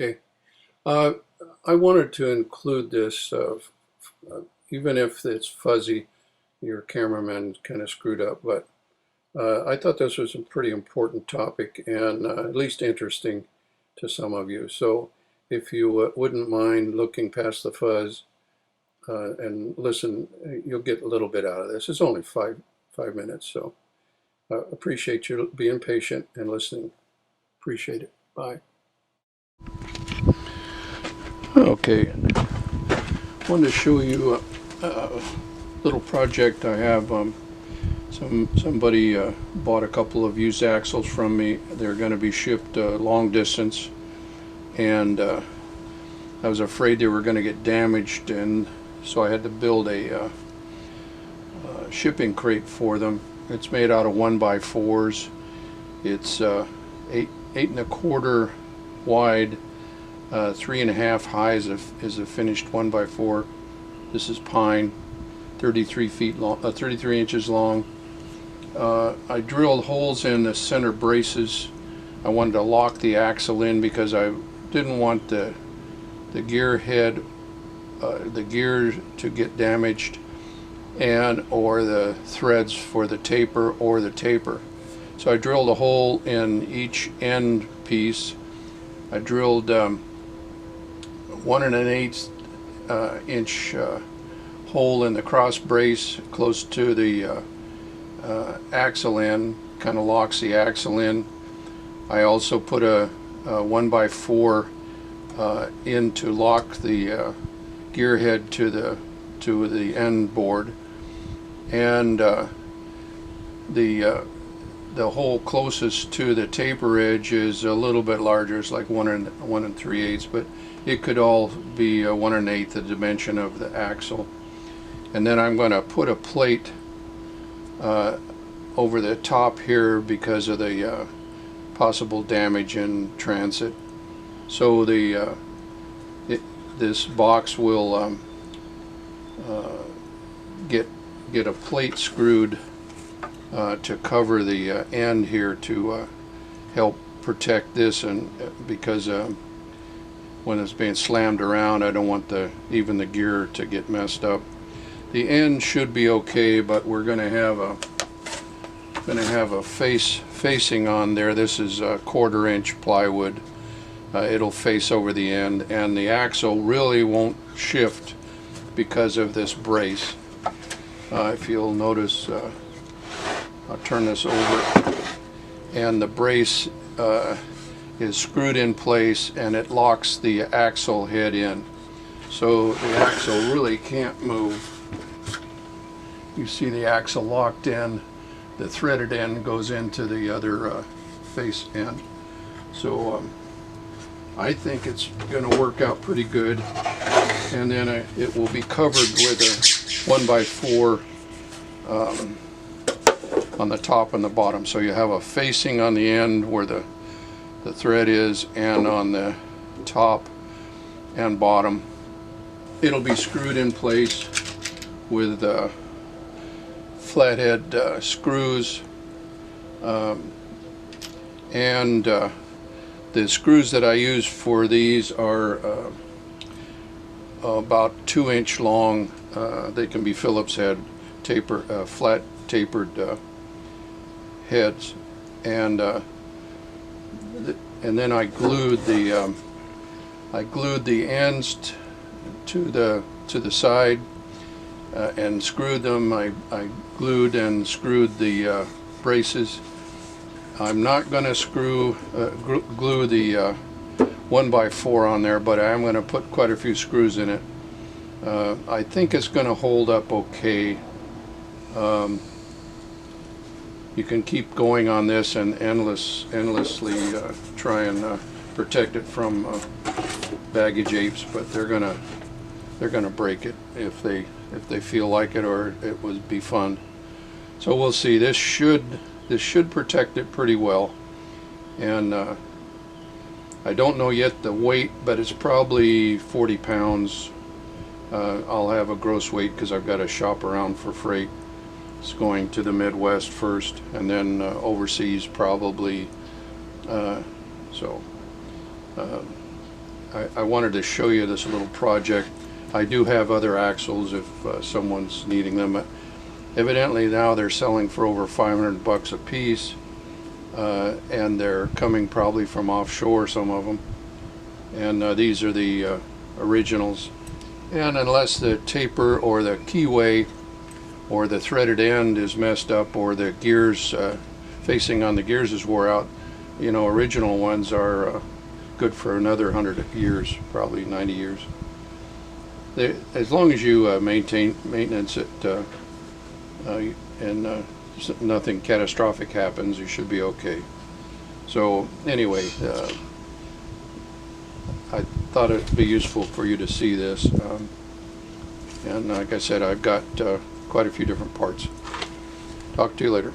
Okay. Uh, I wanted to include this, even if it's fuzzy, your cameraman kind of screwed up, but I thought this was a pretty important topic and at least interesting to some of you. So if you wouldn't mind looking past the fuzz and listen, you'll get a little bit out of this. It's only five minutes, so appreciate you being patient and listening. Appreciate it. Bye. Okay, I wanted to show you a little project I have. Somebody bought a couple of used axles from me. They're going to be shipped long distance, and I was afraid they were going to get damaged, and so I had to build a shipping crate for them. It's made out of 1x4s. It's 8.25 wide. 3.5 high is a finished 1x4. This is pine, 33 feet long, 33 inches long. I drilled holes in the center braces. I wanted to lock the axle in because I didn't want the gear head, the gear to get damaged, and or the threads for the taper or the taper. So I drilled a hole in each end piece. I drilled 1 1/8 inch hole in the cross brace close to the axle end, kind of locks the axle in. I also put a 1x4 in to lock the gear head to the end board, and the hole closest to the taper edge is a little bit larger. It's like 1 3/8, but it could all be 1 1/8 the dimension of the axle. And then I'm going to put a plate over the top here because of the possible damage in transit. So this box will get a plate screwed to cover the end here to help protect this, and because when it's being slammed around, I don't want even the gear to get messed up. The end should be okay, but we're going to have a facing on there. This is a 1/4 inch plywood. It'll face over the end, and the axle really won't shift because of this brace. If you'll notice, I'll turn this over, and the brace is screwed in place, and it locks the axle head in, so the axle really can't move. You see the axle locked in. The threaded end goes into the other face end. So I think it's going to work out pretty good, and then it will be covered with a 1x4 on the top and the bottom, so you have a facing on the end where the thread is, and on the top and bottom it'll be screwed in place with flathead screws, and the screws that I use for these are about 2-inch long. They can be Phillips head flat tapered heads, and then I glued the ends to the side and screwed them. I glued and screwed the braces. I'm not going to glue the 1x4 on there, but I am going to put quite a few screws in it. I think it's going to hold up okay. You can keep going on this and endlessly try and protect it from baggage apes, but they're gonna break it if they feel like it, or it would be fun. So we'll see. This should protect it pretty well, and I don't know yet the weight, but it's probably 40 pounds. I'll have a gross weight because I've got to shop around for freight. It's going to the Midwest first, and then overseas probably. I wanted to show you this little project. I do have other axles if someone's needing them. Evidently now they're selling for over $500 a piece, and they're coming probably from offshore, some of them. And these are the originals. And unless the taper or the keyway or the threaded end is messed up, or the gears facing on the gears is wore out, you know, original ones are good for another 100 years, probably 90 years. As long as you maintenance it, and nothing catastrophic happens, you should be okay. So anyway, I thought it'd be useful for you to see this, and like I said, I've got quite a few different parts. Talk to you later.